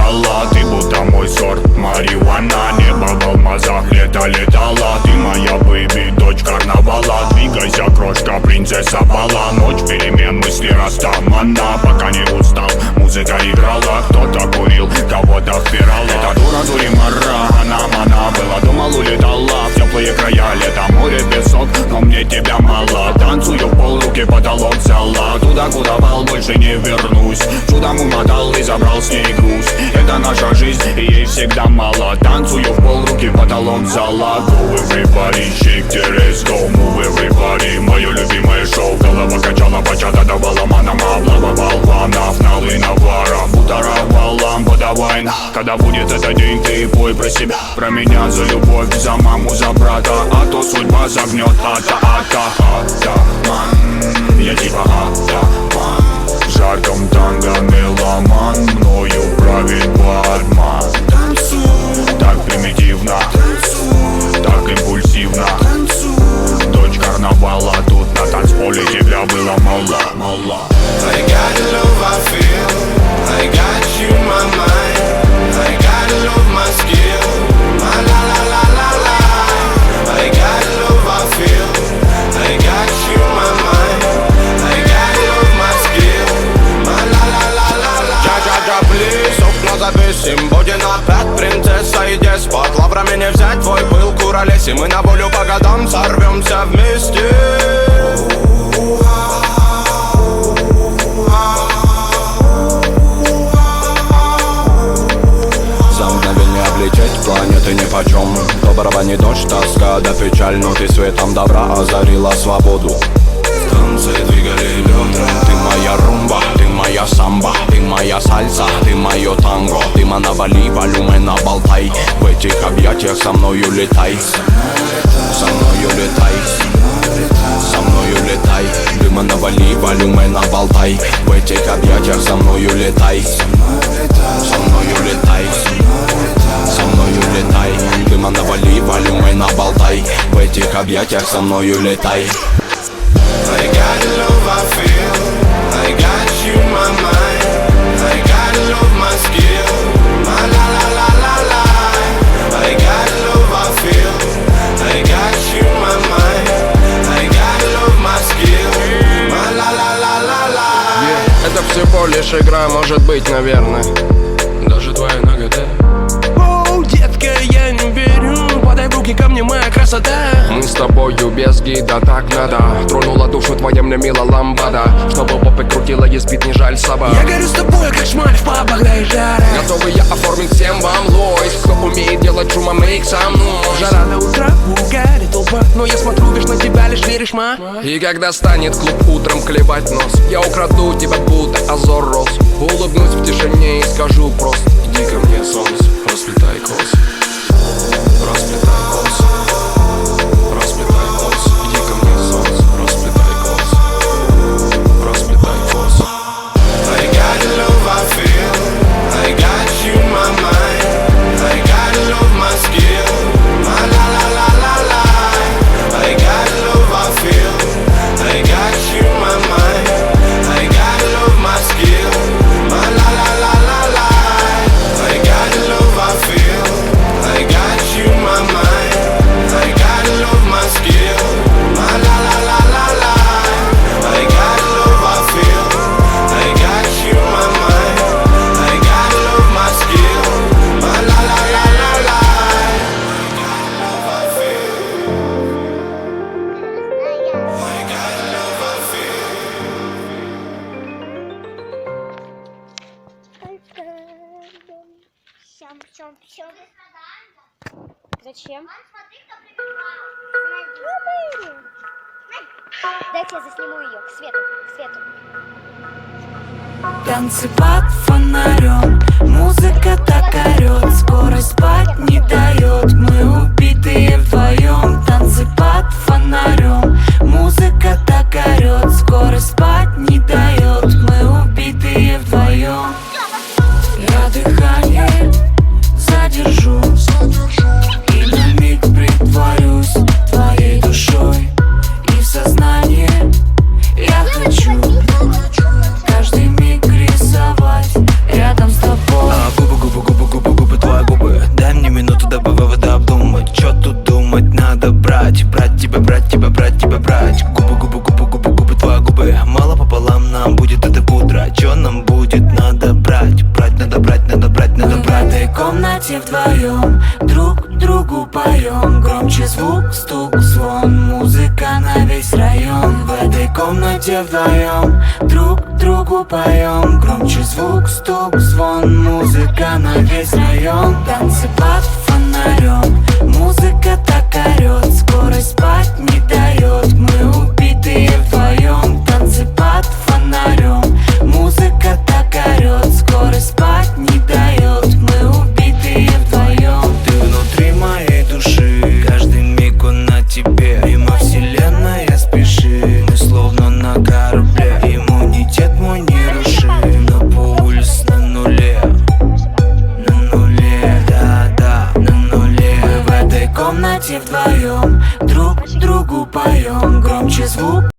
стала. Ты будто мой сорт марихуана. Небо в алмазах, лето летала. Ты моя бэйби, дочь карнавала. Двигайся, крошка, принцесса бала. Ночь перемен, мысли растамана. Пока не устал, музыка играла. Кто-то курил, кого-то впирала. Эта дура Дуримара, она была, думал, улетала в теплые края. Лето, море, песок, но мне тебя мало. Танцую в пол, руки потолок взяла. Туда, куда вал, больше не вернусь. Чудом умотал и забрал с ней груз. Это наша жизнь, и ей всегда мало. Танцую в пол, руки потолок взяла. Go everybody, shake the let's go. Move everybody, мое любимое шоу. Голова качала, бачата давала манам. Облавывал ванов, налы навара. Будоровал лампу, давай. Когда будет этот день, ты пой про себя. Про меня, за любовь, за маму, за брата. А то судьба загнет, атаман. Я типа атаман. В жарком танго меломан. Мною правит Батман. Так примитивно, так импульсивно. Дочь карнавала, тут на танцполе тебя было мало. I got the love I feel, I got you in my mind. I got the love my skill, my la la la la la. I got the love I feel, I got you in my mind. I got the love my skill, my la la la la la. Джа-джа-джа, плиз, окна записим. Будем опять принцесса и деспот. Лаврами не взять твой пыл, куролеси. Мы на волю по годам сорвемся вместе. Облететь планеты нипочем. То барабанит дождь, тоска да печаль. Но ты светом добра озарила свободу. В танце двигали лед. Ты моя румба, ты моя самба. Ты моя сальса, ты мое танго. Ты манавали, волюмена болтай. В этих объятиях со мною летай. Со мною летай. Со мною летай. Ты манавали, волюмена болтай. В этих объятиях со мною летай. Со мною летай. Со мною летай, дыма навали, волюмена болтай. В этих объятиях со мною летай. I got the love I feel, I got you in my mind. I got the love my skill, my la la la la la. I got the love I feel, I got you in my mind. I got the love my skill, my la la la la la. Это всего лишь игра, может быть, наверное. Даже твоя нагота. Детка, я не верю, подай в руки ко мне, моя красота. Мы с тобою без гида, так надо. Тронула душу твоя мне мила ламбада. Чтобы попой крутила, есть бит, не жаль собак. Я горю с тобой, как шмаль в пабах, да и жара. Готовы я оформить всем вам лойс. Кто умеет делать шума, мейк со мной. Жара до утра, угарит толпа. Но я смотрю лишь на тебя, лишь веришь, ма. И когда станет клуб утром клевать нос, я украду тебя, будто Азор Рос. Улыбнусь в тишине и скажу просто: иди ко мне, солнце, расплетай косы. Расплетай косы. Расплетай косы. Иди ко мне, солнце, расплетай косы. Расплетай косы. I got the love I feel, I got you in my mind. I got the love my skill, my la la la la la. I got the love I feel, I got you in my mind. I got the love my skill, my la la la la la. I got the love I feel, I got you in my mind. I got the love my skill, my la la la la la. I got the love I feel, I got you in my mind. I got the love my skill, my la la la la la. I got the love I feel, I got the love I feel. Щам. Зачем? Дайте я засниму ее к свету. Танцы под фонарем, музыка так орет, скоро спать не дает, мы убитые вдвоем. Танцы под фонарем, музыка так орет, скоро спать не дает, мы убитые вдвоем. Я дыхание задержу и на миг притворюсь твоей душой, и в сознание я хочу каждый миг рисовать рядом с тобой. Губы вдвоем друг другу поем. Громче звук, стук, звон, музыка на весь район. Танцы под фонарем, музыка так орёт, скорость спать не дает. Мы убитые вдвоем. Танцы под фонарем, музыка так орёт, скорость спать не дает. Мы убитые вдвоем. Ты внутри моей души, каждый миг он на тебе. Мимо вселенная спеши, мы словно на корабле. Иммунитет мой нерушим, но пульс на нуле. На нуле, да-да, на нуле. Мы в этой комнате вдвоем друг другу поем. Громче звук,